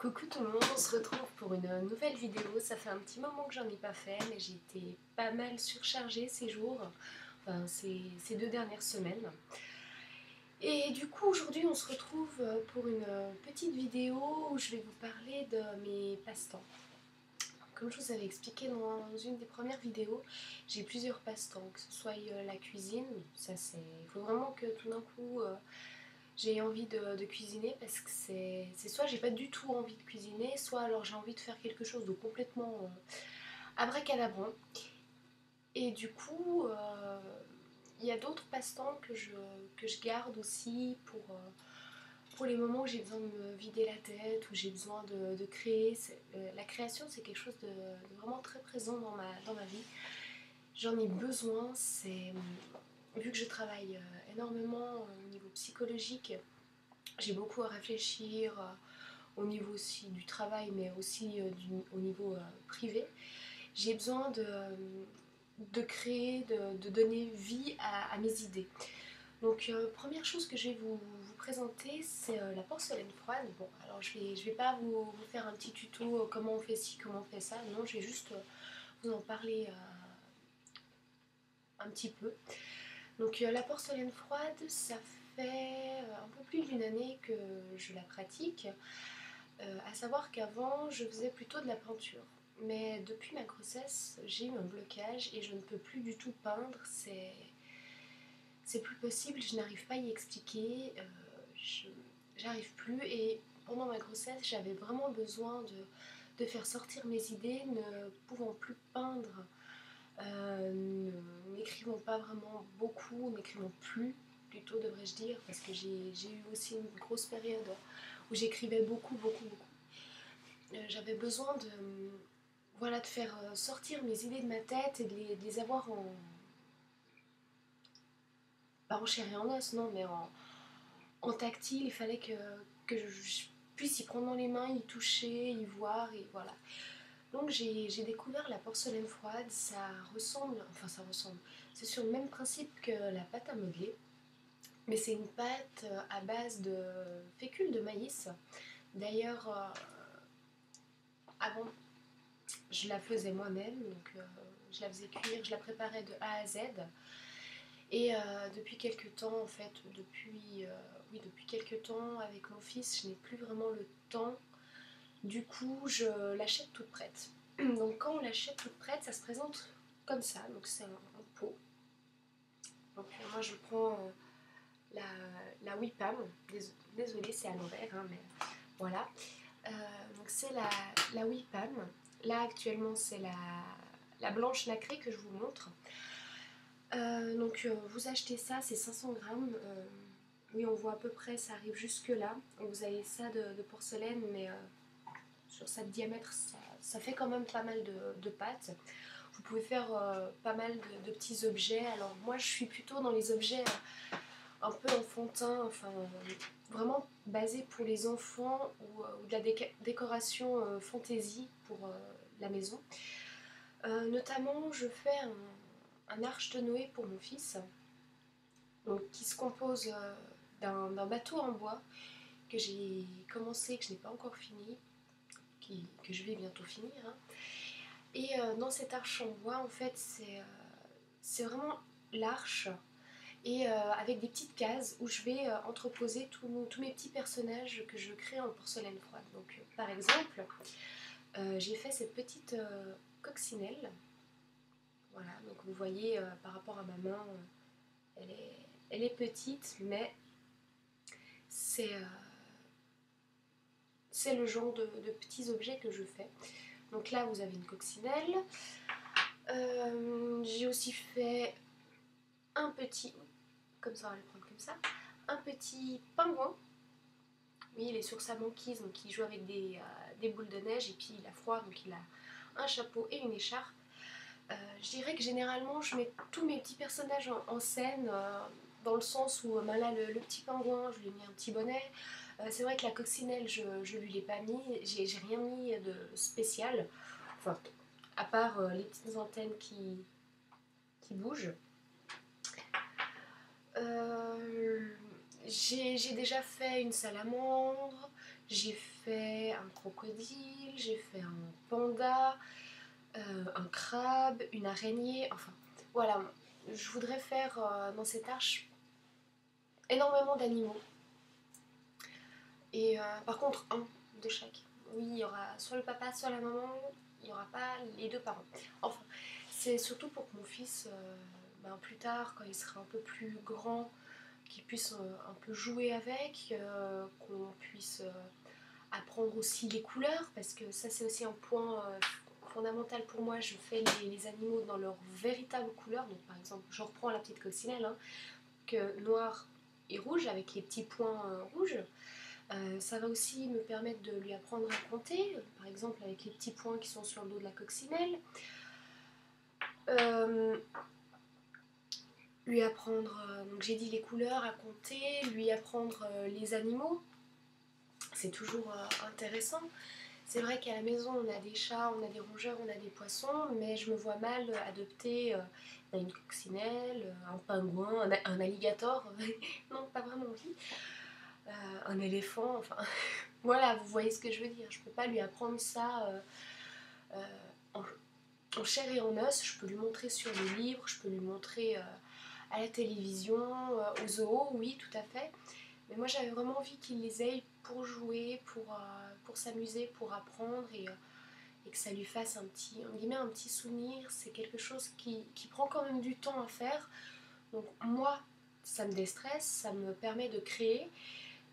Coucou tout le monde, on se retrouve pour une nouvelle vidéo. Ça fait un petit moment que j'en ai pas fait, mais j'ai été pas mal surchargée ces jours, enfin ces 2 dernières semaines. Et du coup aujourd'hui on se retrouve pour une petite vidéo où je vais vous parler de mes passe-temps. Comme je vous avais expliqué dans une des premières vidéos, j'ai plusieurs passe-temps, que ce soit la cuisine, ça c'est... Il faut vraiment que tout d'un coup j'ai envie de cuisiner parce que c'est soit j'ai pas du tout envie de cuisiner, soit alors j'ai envie de faire quelque chose de complètement abracadabrant. Et du coup, il y a d'autres passe-temps que je garde aussi pour les moments où j'ai besoin de me vider la tête, où j'ai besoin de créer. La création, c'est quelque chose de vraiment très présent dans ma vie. J'en ai besoin, vu que je travaille énormément au niveau psychologique, j'ai beaucoup à réfléchir au niveau aussi du travail, mais aussi au niveau privé. J'ai besoin de créer, de donner vie à mes idées. Donc première chose que je vais vous présenter, c'est la porcelaine froide. Bon, alors je vais pas vous faire un petit tuto comment on fait ci, comment on fait ça. Non, je vais juste vous en parler un petit peu. Donc la porcelaine froide, ça fait un peu plus d'une année que je la pratique. À savoir qu'avant, je faisais plutôt de la peinture. Mais depuis ma grossesse, j'ai eu un blocage et je ne peux plus du tout peindre. C'est plus possible, je n'arrive pas à y expliquer. J'arrive plus. Et pendant ma grossesse, j'avais vraiment besoin de faire sortir mes idées, ne pouvant plus peindre, n'écrivant pas vraiment beaucoup, n'écrivant plus, plutôt devrais-je dire, parce que j'ai eu aussi une grosse période où j'écrivais beaucoup, beaucoup, beaucoup. J'avais besoin voilà, de faire sortir mes idées de ma tête et de les avoir pas en chair et en os, non, mais en tactile. Il fallait que je puisse y prendre dans les mains, y toucher, y voir, et voilà. Donc j'ai découvert la porcelaine froide. Ça ressemble, c'est sur le même principe que la pâte à modeler, mais c'est une pâte à base de fécule de maïs. D'ailleurs, avant, je la faisais moi-même, donc je la faisais cuire, je la préparais de A à Z. Et depuis quelques temps, en fait, depuis quelques temps, avec mon fils, je n'ai plus vraiment le temps. Du coup, je l'achète toute prête. Donc quand on l'achète toute prête, ça se présente comme ça. Donc c'est un pot. Donc moi, je prends la Wipam. Désolée, c'est à l'envers, hein, mais voilà. Donc c'est la Wipam. Là, actuellement, c'est la blanche nacrée que je vous montre. Donc vous achetez ça, c'est 500 grammes. Oui, on voit à peu près, ça arrive jusque là. Vous avez ça de porcelaine, mais sur ça de diamètre, ça fait quand même pas mal de pâte. Vous pouvez faire pas mal de petits objets. Alors moi, je suis plutôt dans les objets un peu enfantins, enfin vraiment basés pour les enfants ou de la décoration fantaisie pour la maison. Notamment, je fais un arche de Noé pour mon fils, donc, qui se compose d'un bateau en bois que j'ai commencé, que je n'ai pas encore fini, que je vais bientôt finir. Hein. Et dans cette arche en bois, en fait, c'est vraiment l'arche, et avec des petites cases où je vais entreposer tous mes petits personnages que je crée en porcelaine froide. Donc, par exemple, j'ai fait cette petite coccinelle. Voilà, donc vous voyez par rapport à ma main, elle est petite, mais c'est le genre de petits objets que je fais. Donc là, vous avez une coccinelle. J'ai aussi fait un petit, comme ça on va le prendre comme ça, un petit pingouin. Oui, il est sur sa banquise, donc il joue avec des boules de neige, et puis il a froid, donc il a un chapeau et une écharpe. Je dirais que généralement je mets tous mes petits personnages en scène, dans le sens où là, le petit pingouin, je lui ai mis un petit bonnet. C'est vrai que la coccinelle, je lui l'ai pas mis, j'ai rien mis de spécial, enfin, à part les petites antennes qui bougent. J'ai déjà fait une salamandre, J'ai fait un crocodile, j'ai fait un panda, un crabe, une araignée, enfin voilà, je voudrais faire dans cette arche énormément d'animaux. Et par contre, un de chaque. Oui, il y aura soit le papa, soit la maman, il n'y aura pas les deux parents. Enfin, c'est surtout pour que mon fils, plus tard, quand il sera un peu plus grand, qu'il puisse un peu jouer avec, qu'on puisse apprendre aussi les couleurs, parce que ça c'est aussi un point fondamental pour moi. Je fais les animaux dans leur véritable couleur. Donc par exemple, je reprends la petite coccinelle, hein, que noir et rouge avec les petits points rouges. Ça va aussi me permettre de lui apprendre à compter, par exemple avec les petits points qui sont sur le dos de la coccinelle. Lui apprendre, donc j'ai dit les couleurs, à compter, lui apprendre les animaux. C'est toujours intéressant. C'est vrai qu'à la maison, on a des chats, on a des rongeurs, on a des poissons, mais je me vois mal adopter une coccinelle, un pingouin, un alligator. Non, pas vraiment envie. Un éléphant, enfin... Voilà, vous voyez ce que je veux dire. Je peux pas lui apprendre ça en chair et en os. Je peux lui montrer sur les livres, je peux lui montrer à la télévision, au zoo, oui, tout à fait. Mais moi, j'avais vraiment envie qu'il les ait pour jouer, pour s'amuser, pour apprendre et que ça lui fasse un petit souvenir. C'est quelque chose qui prend quand même du temps à faire. Donc moi, ça me déstresse, ça me permet de créer.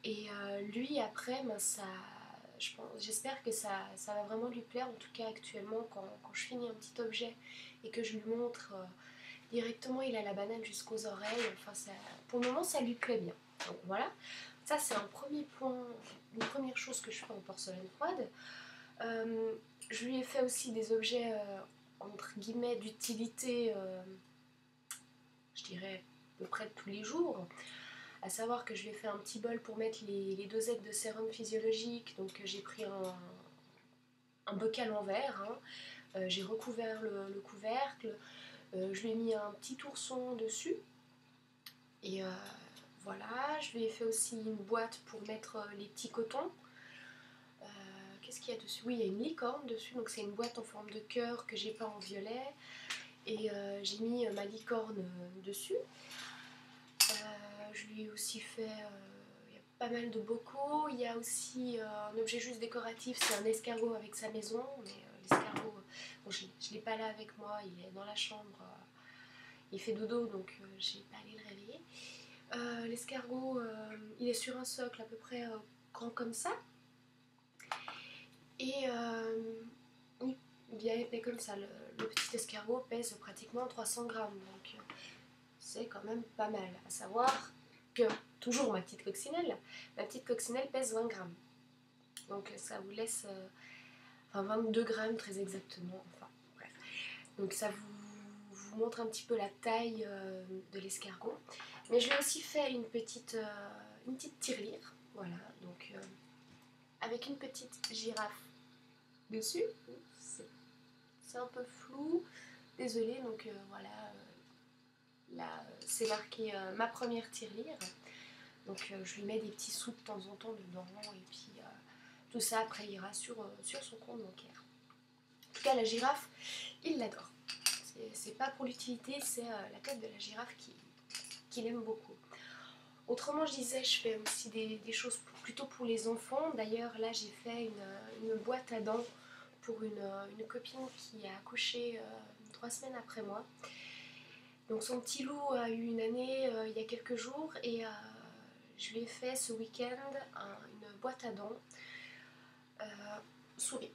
Et lui, après, j'espère que ça va vraiment lui plaire. En tout cas, actuellement, quand je finis un petit objet et que je lui montre directement, il a la banane jusqu'aux oreilles. Enfin, pour le moment, ça lui plaît bien. Donc voilà, ça c'est un premier point, une première chose que je fais en porcelaine froide. Je lui ai fait aussi des objets entre guillemets d'utilité, je dirais à peu près tous les jours. À savoir que je lui ai fait un petit bol pour mettre les dosettes de sérum physiologique. Donc j'ai pris un bocal en verre, hein. J'ai recouvert le couvercle. Je lui ai mis un petit ourson dessus. Et voilà, je lui ai fait aussi une boîte pour mettre les petits cotons. Qu'est-ce qu'il y a dessus? Oui, il y a une licorne dessus, donc c'est une boîte en forme de cœur que j'ai peint en violet. Et j'ai mis ma licorne dessus. Je lui ai aussi fait il y a pas mal de bocaux. Il y a aussi un objet juste décoratif, c'est un escargot avec sa maison. Mais l'escargot, bon, je ne l'ai pas là avec moi, il est dans la chambre. Il fait dodo, donc je n'ai pas allé le réveiller. L'escargot, il est sur un socle à peu près grand comme ça. Et oui, bien épais comme ça. Le petit escargot pèse pratiquement 300 grammes. Donc c'est quand même pas mal. À savoir que, toujours ma petite coccinelle pèse 20 grammes. Donc ça vous laisse... 22 grammes très exactement. Enfin, bref. Donc ça vous montre un petit peu la taille de l'escargot. Mais je lui ai aussi fait une petite tirelire. Voilà, donc avec une petite girafe dessus. C'est un peu flou. Désolée, donc voilà. Là, c'est marqué ma première tirelire. Donc je lui mets des petits sous de temps en temps dedans. Et puis tout ça après ira sur son compte bancaire. En tout cas, la girafe, il l'adore. C'est pas pour l'utilité, c'est la tête de la girafe qu'il aime beaucoup. Autrement, je disais, je fais aussi des choses plutôt pour les enfants. D'ailleurs, là, j'ai fait une boîte à dents pour une copine qui a accouché 3 semaines après moi. Donc son petit loup a eu une année il y a quelques jours et je lui ai fait ce week-end une boîte à dents souris.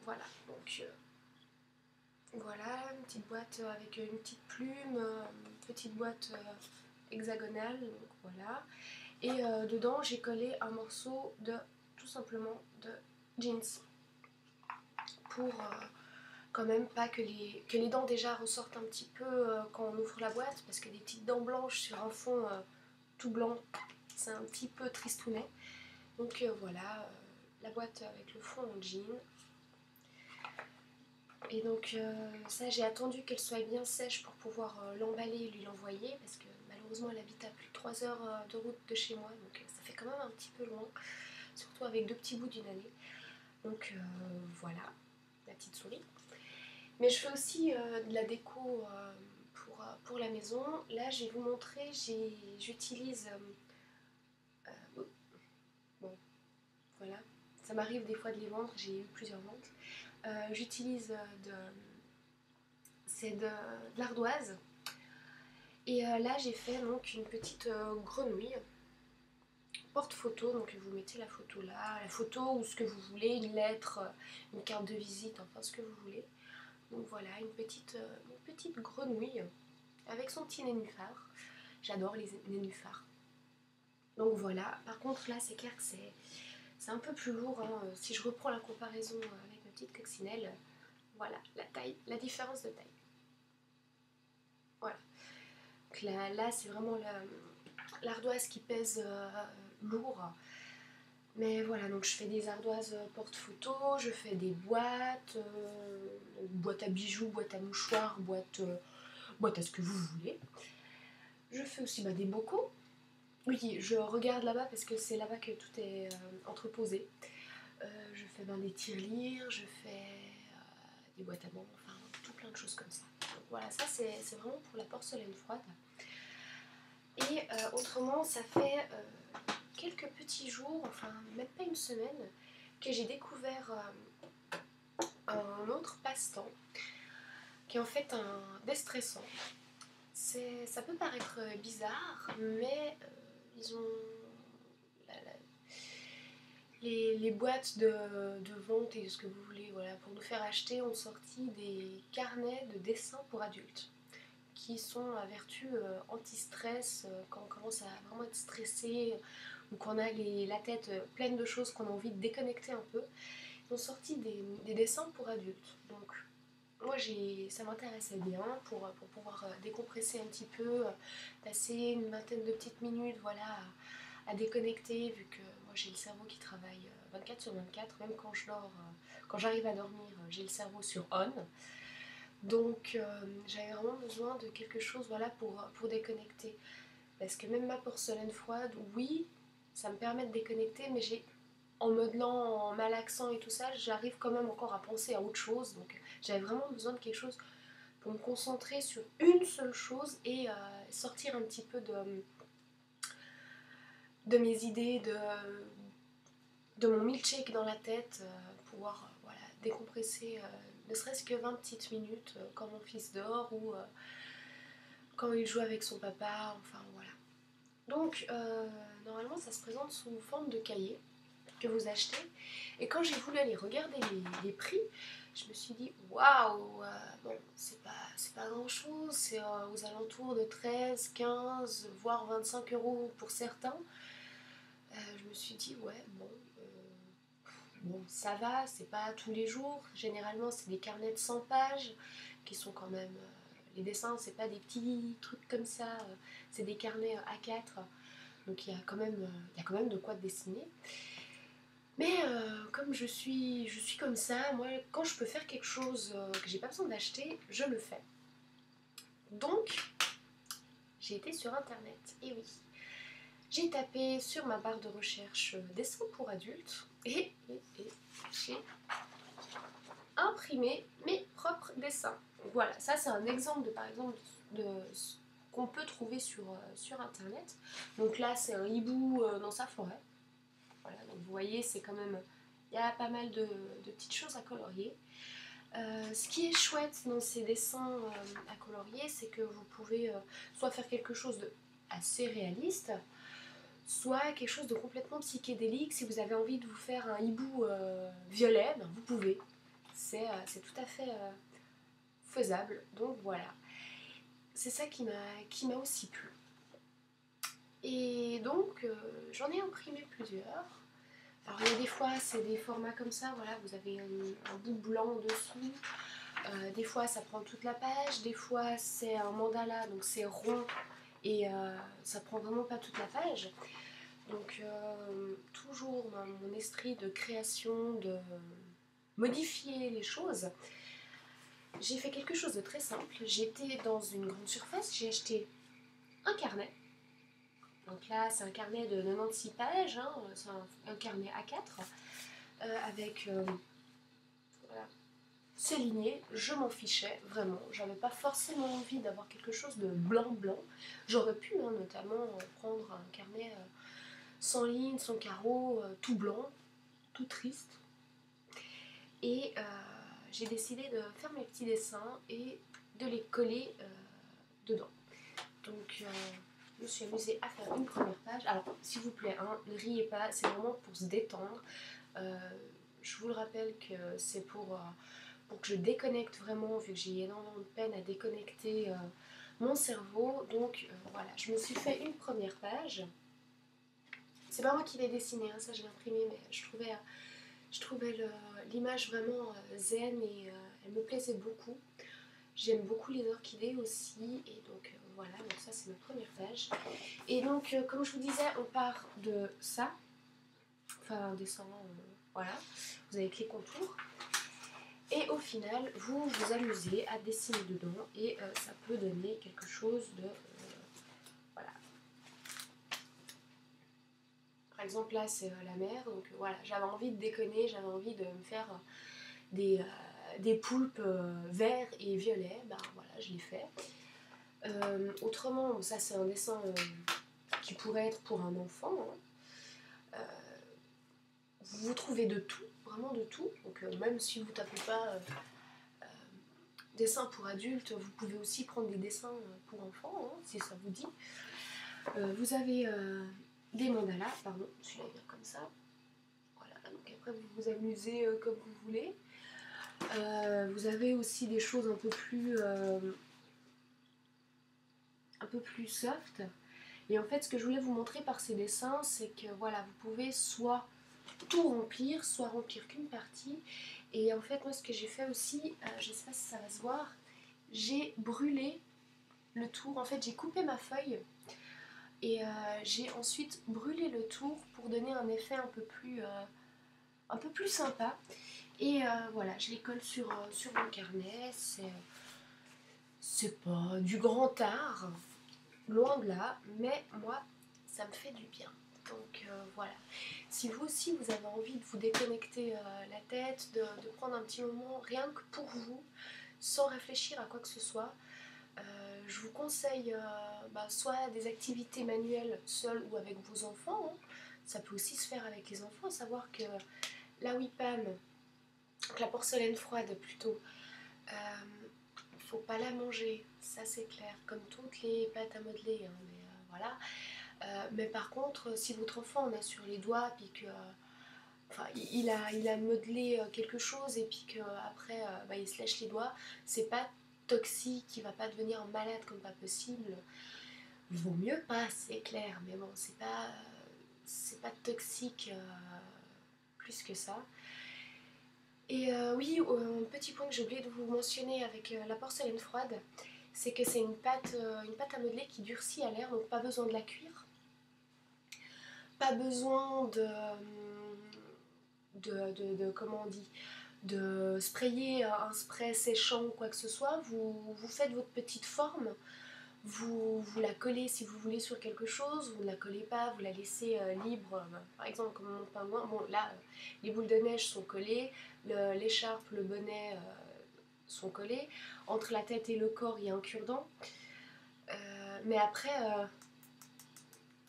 Voilà, donc voilà, une petite boîte avec une petite plume, une petite boîte hexagonale, donc voilà. Et dedans, j'ai collé un morceau tout simplement de jeans pour quand même pas que les dents déjà ressortent un petit peu quand on ouvre la boîte, parce que des petites dents blanches sur un fond tout blanc, c'est un petit peu tristounet. Donc voilà, la boîte avec le fond en jean. Et donc ça, j'ai attendu qu'elle soit bien sèche pour pouvoir l'emballer et lui l'envoyer, parce que malheureusement elle habite à plus de 3 heures de route de chez moi, donc ça fait quand même un petit peu loin. surtout avec 2 petits bouts d'une année. Donc voilà, la petite souris. Mais je fais aussi de la déco pour la maison. Là, je vais vous montrer, j'utilise... bon, voilà. Ça m'arrive des fois de les vendre, j'ai eu plusieurs ventes. J'utilise c'est de l'ardoise. Et là, j'ai fait donc une petite grenouille porte-photo. Donc vous mettez la photo là, la photo ou ce que vous voulez, une lettre, une carte de visite, enfin ce que vous voulez. Donc voilà, une petite grenouille avec son petit nénuphar. J'adore les nénuphars. Donc voilà, par contre là c'est clair que c'est un peu plus lourd. Hein. Si je reprends la comparaison avec ma petite coccinelle, voilà la taille, la différence de taille. Voilà. Donc là c'est vraiment l'ardoise qui pèse lourd. Mais voilà, donc je fais des ardoises porte-photo, je fais des boîtes, boîte à bijoux, boîte à mouchoirs, boîte à ce que vous voulez. Je fais aussi des bocaux. Oui, je regarde là-bas parce que c'est là-bas que tout est entreposé. Je fais des tirelires, je fais des boîtes à bancs, enfin tout plein de choses comme ça. Donc voilà, ça c'est vraiment pour la porcelaine froide. Et autrement, ça fait quelques petits jours, enfin même pas une semaine, que j'ai découvert un autre passe-temps qui est en fait un déstressant. Ça peut paraître bizarre, mais ils ont les boîtes de vente et ce que vous voulez, voilà, pour nous faire acheter, ont sorti des carnets de dessins pour adultes qui sont à vertu anti-stress quand on commence à vraiment être stressé ou qu'on a la tête pleine de choses, qu'on a envie de déconnecter un peu. Ils ont sorti des dessins pour adultes. Donc moi ça m'intéressait bien pour pouvoir décompresser un petit peu, passer une vingtaine de petites minutes, voilà, à déconnecter, vu que moi j'ai le cerveau qui travaille 24/24, même quand je dors, quand j'arrive à dormir, j'ai le cerveau sur on. Donc j'avais vraiment besoin de quelque chose, voilà, pour déconnecter. Parce que même ma porcelaine froide, oui, ça me permet de déconnecter, mais en modelant, en malaxant et tout ça, j'arrive quand même encore à penser à autre chose. Donc j'avais vraiment besoin de quelque chose pour me concentrer sur une seule chose et sortir un petit peu de mes idées, de mon milkshake dans la tête, pouvoir voilà, décompresser ne serait-ce que 20 petites minutes quand mon fils dort ou quand il joue avec son papa, enfin voilà. Donc normalement ça se présente sous forme de cahier que vous achetez, et quand j'ai voulu aller regarder les prix, je me suis dit waouh, bon, c'est pas grand chose, c'est aux alentours de 13, 15, voire 25 euros pour certains. Je me suis dit ouais, bon, ça va, c'est pas tous les jours. Généralement, c'est des carnets de 100 pages qui sont quand même. Les dessins, c'est pas des petits trucs comme ça, c'est des carnets A4. Donc il y a quand même de quoi dessiner. Mais comme je suis comme ça, moi, quand je peux faire quelque chose que j'ai pas besoin d'acheter, je le fais. Donc, j'ai été sur internet, et oui. J'ai tapé sur ma barre de recherche dessins pour adultes et j'ai imprimé mes propres dessins. Voilà, ça c'est un exemple par exemple de ce qu'on peut trouver sur internet. Donc là c'est un hibou dans sa forêt. Voilà, donc vous voyez, c'est quand même, il y a pas mal de petites choses à colorier. Ce qui est chouette dans ces dessins à colorier, c'est que vous pouvez soit faire quelque chose de assez réaliste, soit quelque chose de complètement psychédélique. Si vous avez envie de vous faire un hibou violet, vous pouvez. C'est tout à fait faisable. Donc voilà. C'est ça qui m'a aussi plu. Et donc j'en ai imprimé plusieurs. Alors il y a des fois c'est des formats comme ça, voilà, vous avez un bout blanc dessous. Des fois ça prend toute la page, des fois c'est un mandala, donc c'est rond et ça prend vraiment pas toute la page. Donc toujours dans mon esprit de création, de modifier les choses, j'ai fait quelque chose de très simple. J'étais dans une grande surface, j'ai acheté un carnet Donc là, c'est un carnet de 96 pages, hein, c'est un carnet A4 avec voilà, c'est ligné, je m'en fichais vraiment, j'avais pas forcément envie d'avoir quelque chose de blanc. J'aurais pu hein, notamment prendre un carnet sans ligne, sans carreaux, tout blanc, tout triste. Et j'ai décidé de faire mes petits dessins et de les coller dedans. Donc je me suis amusée à faire une première page. Alors s'il vous plaît, hein, ne riez pas, c'est vraiment pour se détendre. Je vous le rappelle que c'est pour que je déconnecte vraiment, vu que j'ai énormément de peine à déconnecter mon cerveau. Donc voilà, je me suis fait une première page. C'est pas moi qui l'ai dessiné, hein, ça je l'ai imprimé, mais je trouvais l'image vraiment zen et elle me plaisait beaucoup. J'aime beaucoup les orchidées aussi, et donc voilà, donc ça c'est ma première page. Et donc comme je vous disais, on part de ça, enfin un dessin, voilà, vous avez que les contours. Et au final, vous vous amusez à dessiner dedans et ça peut donner quelque chose de... voilà. Par exemple, là, c'est la mer. Donc voilà, j'avais envie de déconner, j'avais envie de me faire des poulpes verts et violets. Ben voilà, je l'ai fait. Autrement, ça, c'est un dessin qui pourrait être pour un enfant. Hein. Vous trouvez de tout, vraiment de tout. Donc même si vous ne tapez pas... dessins pour adultes, vous pouvez aussi prendre des dessins pour enfants, hein, si ça vous dit. Vous avez des mandalas, pardon, celui-là vient comme ça. Voilà, donc après vous vous amusez comme vous voulez. Vous avez aussi des choses un peu plus soft. Et en fait, ce que je voulais vous montrer par ces dessins, c'est que voilà, vous pouvez soit tout remplir, soit remplir qu'une partie. Et en fait, moi, ce que j'ai fait aussi, je ne sais pas si ça va se voir, j'ai brûlé le tour. En fait, j'ai coupé ma feuille et j'ai ensuite brûlé le tour pour donner un effet un peu plus sympa. Et voilà, je les colle sur mon carnet. C'est pas du grand art, loin de là, mais moi, ça me fait du bien. Donc voilà. Si vous aussi vous avez envie de vous déconnecter la tête, de prendre un petit moment rien que pour vous, sans réfléchir à quoi que ce soit, je vous conseille soit des activités manuelles seules ou avec vos enfants. Hein. Ça peut aussi se faire avec les enfants, à savoir que la Wipam, la porcelaine froide plutôt, faut pas la manger, ça c'est clair, comme toutes les pâtes à modeler, hein, mais voilà. Mais par contre, si votre enfant en a sur les doigts, puis que il a modelé quelque chose et puis qu'après il se lèche les doigts, c'est pas toxique, il va pas devenir malade comme pas possible. Vaut mieux pas, c'est clair, mais bon, c'est pas toxique plus que ça. Et oui, un petit point que j'ai oublié de vous mentionner avec la porcelaine froide, c'est que c'est une pâte à modeler qui durcit à l'air, donc pas besoin de la cuire. Pas besoin comment on dit, de sprayer un spray séchant ou quoi que ce soit. Vous faites votre petite forme, vous la collez si vous voulez sur quelque chose, vous ne la collez pas, vous la laissez libre, par exemple comme mon pingouin. Bon là, les boules de neige sont collées, l'écharpe, le bonnet sont collés. Entre la tête et le corps, il y a un cure-dent. Mais après,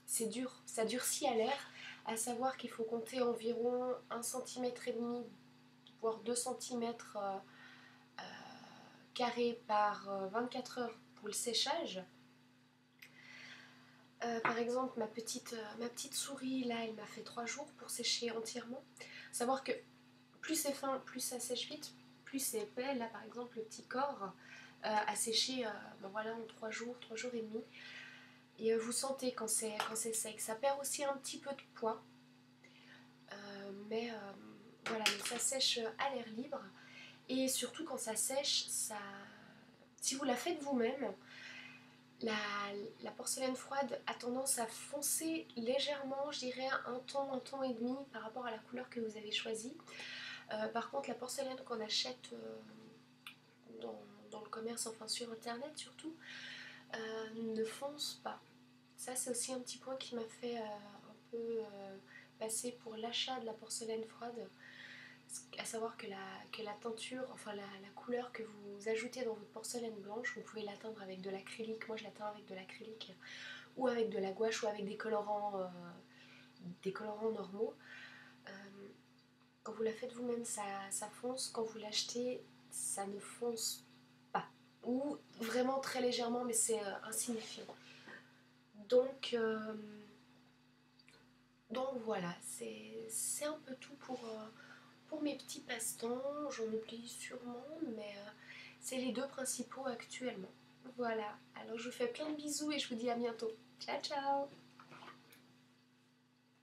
c'est dur, ça durcit à l'air, à savoir qu'il faut compter environ 1,5 cm, voire 2 cm carrés par 24 heures pour le séchage. Par exemple, ma petite souris, là, elle m'a fait 3 jours pour sécher entièrement. Savoir que plus c'est fin, plus ça sèche vite, plus c'est épais. Là, par exemple, le petit corps a séché voilà, en 3 jours et demi. Et vous sentez quand c'est sec. Ça perd aussi un petit peu de poids. Mais voilà, donc ça sèche à l'air libre. Et surtout quand ça sèche, si vous la faites vous-même, la porcelaine froide a tendance à foncer légèrement, je dirais un ton et demi par rapport à la couleur que vous avez choisie. Par contre, la porcelaine qu'on achète dans le commerce, enfin sur internet surtout, ne fonce pas. Ça c'est aussi un petit point qui m'a fait un peu passer pour l'achat de la porcelaine froide. À savoir que la teinture, enfin la couleur que vous ajoutez dans votre porcelaine blanche, vous pouvez l'atteindre avec de l'acrylique. Moi je l'atteins avec de l'acrylique ou avec de la gouache ou avec des colorants normaux. Euh, Quand vous la faites vous-même, ça fonce. Quand vous l'achetez, ça ne fonce pas. Ou vraiment très légèrement, mais c'est insignifiant. Donc, euh, donc voilà, c'est un peu tout pour mes petits passe-temps. J'en oublie sûrement, mais c'est les deux principaux actuellement. Voilà, alors je vous fais plein de bisous et je vous dis à bientôt. Ciao ciao.